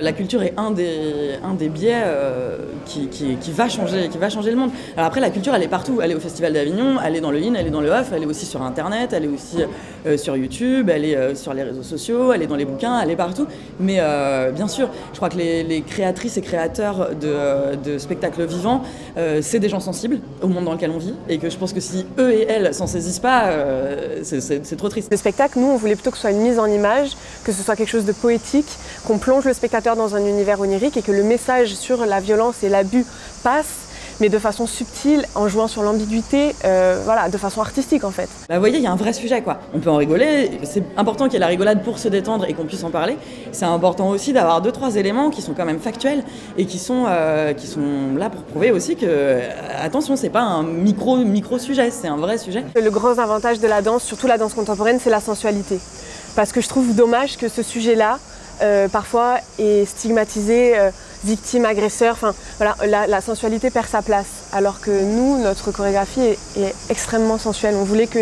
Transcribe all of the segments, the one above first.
La culture est un des biais qui va changer le monde. Alors après, la culture, elle est partout. Elle est au Festival d'Avignon, elle est dans le In, elle est dans le Off, elle est aussi sur Internet, elle est aussi sur YouTube, elle est sur les réseaux sociaux, elle est dans les bouquins, elle est partout. Mais bien sûr, je crois que les créatrices et créateurs de spectacles vivants, c'est des gens sensibles au monde dans lequel on vit. Et que je pense que si eux et elles s'en saisissent pas, c'est trop triste. Le spectacle, nous, on voulait plutôt que ce soit une mise en image, que ce soit quelque chose de poétique, qu'on plonge le spectateur dans un univers onirique et que le message sur la violence et l'abus passe, mais de façon subtile, en jouant sur l'ambiguïté, voilà, de façon artistique en fait. Bah, vous voyez, il y a un vrai sujet quoi. On peut en rigoler, c'est important qu'il y ait la rigolade pour se détendre et qu'on puisse en parler. C'est important aussi d'avoir 2-3 éléments qui sont quand même factuels et qui sont là pour prouver aussi que, attention, c'est pas un micro sujet, c'est un vrai sujet. Le grand avantage de la danse, surtout la danse contemporaine, c'est la sensualité. Parce que je trouve dommage que ce sujet-là, parfois est stigmatisé, victime, agresseur, enfin voilà, la sensualité perd sa place. Alors que nous, notre chorégraphie est extrêmement sensuelle. On voulait que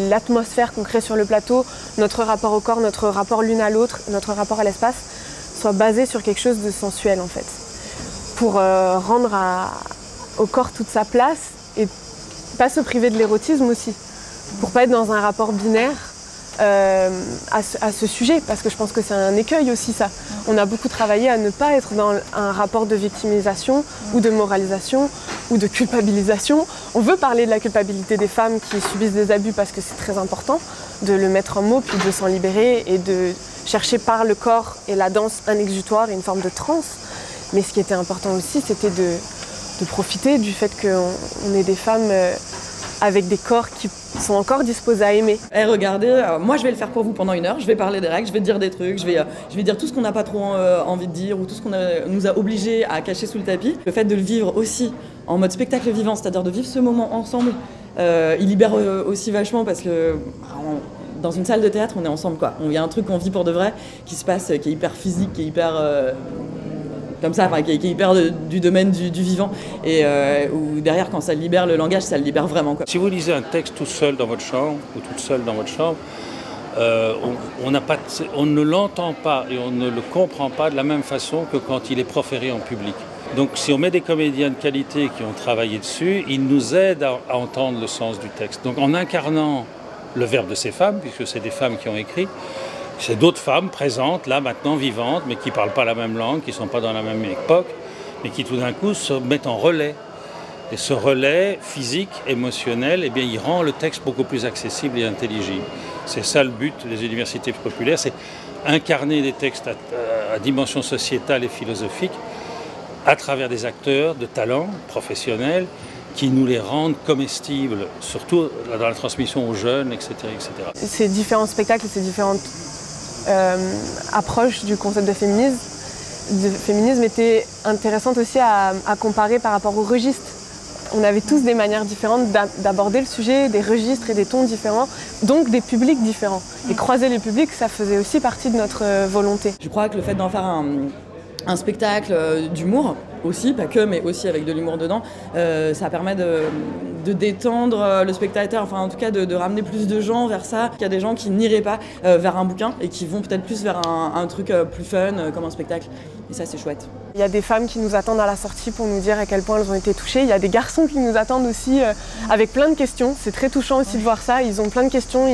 l'atmosphère qu'on crée sur le plateau, notre rapport au corps, notre rapport l'une à l'autre, notre rapport à l'espace, soit basé sur quelque chose de sensuel en fait. Pour rendre au corps toute sa place et pas se priver de l'érotisme aussi. Pour pas être dans un rapport binaire. À ce sujet, parce que je pense que c'est un écueil aussi ça. On a beaucoup travaillé à ne pas être dans un rapport de victimisation ou de moralisation ou de culpabilisation. On veut parler de la culpabilité des femmes qui subissent des abus parce que c'est très important de le mettre en mots puis de s'en libérer et de chercher par le corps et la danse un exutoire et une forme de transe. Mais ce qui était important aussi, c'était de profiter du fait qu'on est des femmes avec des corps qui sont encore disposés à aimer. Eh, regardez, moi je vais le faire pour vous pendant 1 heure, je vais parler des règles, je vais dire des trucs, je vais dire tout ce qu'on n'a pas trop envie de dire ou tout ce qu'on nous a obligés à cacher sous le tapis. Le fait de le vivre aussi en mode spectacle vivant, c'est-à-dire de vivre ce moment ensemble, il libère aussi vachement parce que dans une salle de théâtre, on est ensemble quoi. Il y a un truc qu'on vit pour de vrai qui se passe, qui est hyper physique, qui est hyper... comme ça, qui est hyper du domaine du vivant et où derrière quand ça libère le langage, ça le libère vraiment quoi. Si vous lisez un texte tout seul dans votre chambre ou toute seule dans votre chambre, on ne l'entend pas et on ne le comprend pas de la même façon que quand il est proféré en public. Donc si on met des comédiens de qualité qui ont travaillé dessus, ils nous aident à entendre le sens du texte. Donc en incarnant le verbe de ces femmes, puisque c'est des femmes qui ont écrit, c'est d'autres femmes présentes, là, maintenant, vivantes, mais qui ne parlent pas la même langue, qui ne sont pas dans la même époque, mais qui tout d'un coup se mettent en relais. Et ce relais physique, émotionnel, eh bien, il rend le texte beaucoup plus accessible et intelligible. C'est ça le but des universités populaires, c'est incarner des textes à dimension sociétale et philosophique à travers des acteurs de talent professionnels qui nous les rendent comestibles, surtout dans la transmission aux jeunes, etc. etc. Ces différents spectacles, ces différentes approches du concept de féminisme étaient intéressantes aussi à comparer par rapport aux registres. On avait tous des manières différentes d'aborder le sujet, des registres et des tons différents, donc des publics différents. Et croiser les publics, ça faisait aussi partie de notre volonté. Je crois que le fait d'en faire un spectacle d'humour aussi, pas que, mais aussi avec de l'humour dedans, ça permet de détendre le spectateur, enfin en tout cas de ramener plus de gens vers ça. Il y a des gens qui n'iraient pas vers un bouquin et qui vont peut-être plus vers un truc plus fun, comme un spectacle. Et ça, c'est chouette. Il y a des femmes qui nous attendent à la sortie pour nous dire à quel point elles ont été touchées. Il y a des garçons qui nous attendent aussi avec plein de questions. C'est très touchant aussi de voir ça. Ils ont plein de questions.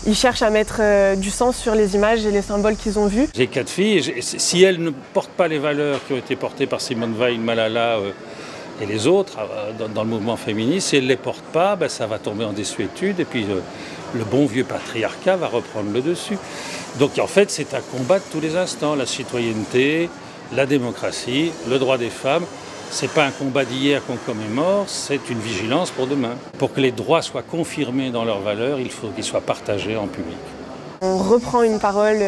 Ils cherchent à mettre du sens sur les images et les symboles qu'ils ont vus. J'ai 4 filles, et si elles ne portent pas les valeurs qui ont été portées par Simone Veil, Malala et les autres dans le mouvement féministe, si elles ne les portent pas, ben, ça va tomber en désuétude et puis le bon vieux patriarcat va reprendre le dessus. Donc en fait, c'est un combat de tous les instants, la citoyenneté, la démocratie, le droit des femmes. Ce n'est pas un combat d'hier qu'on commémore, c'est une vigilance pour demain. Pour que les droits soient confirmés dans leurs valeurs, il faut qu'ils soient partagés en public. On reprend une parole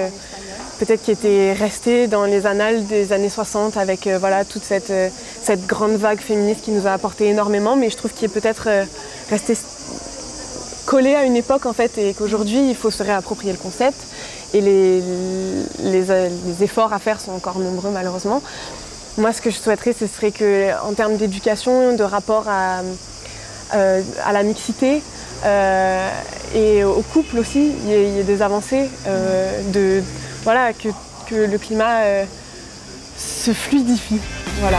peut-être qui était restée dans les annales des années 60 avec voilà, toute cette grande vague féministe qui nous a apporté énormément, mais je trouve qu'il est peut-être resté collé à une époque en fait, et qu'aujourd'hui il faut se réapproprier le concept et les efforts à faire sont encore nombreux malheureusement. Moi, ce que je souhaiterais, ce serait qu'en termes d'éducation, de rapport à la mixité et au couple aussi, il y ait des avancées, voilà, que que le climat se fluidifie. Voilà.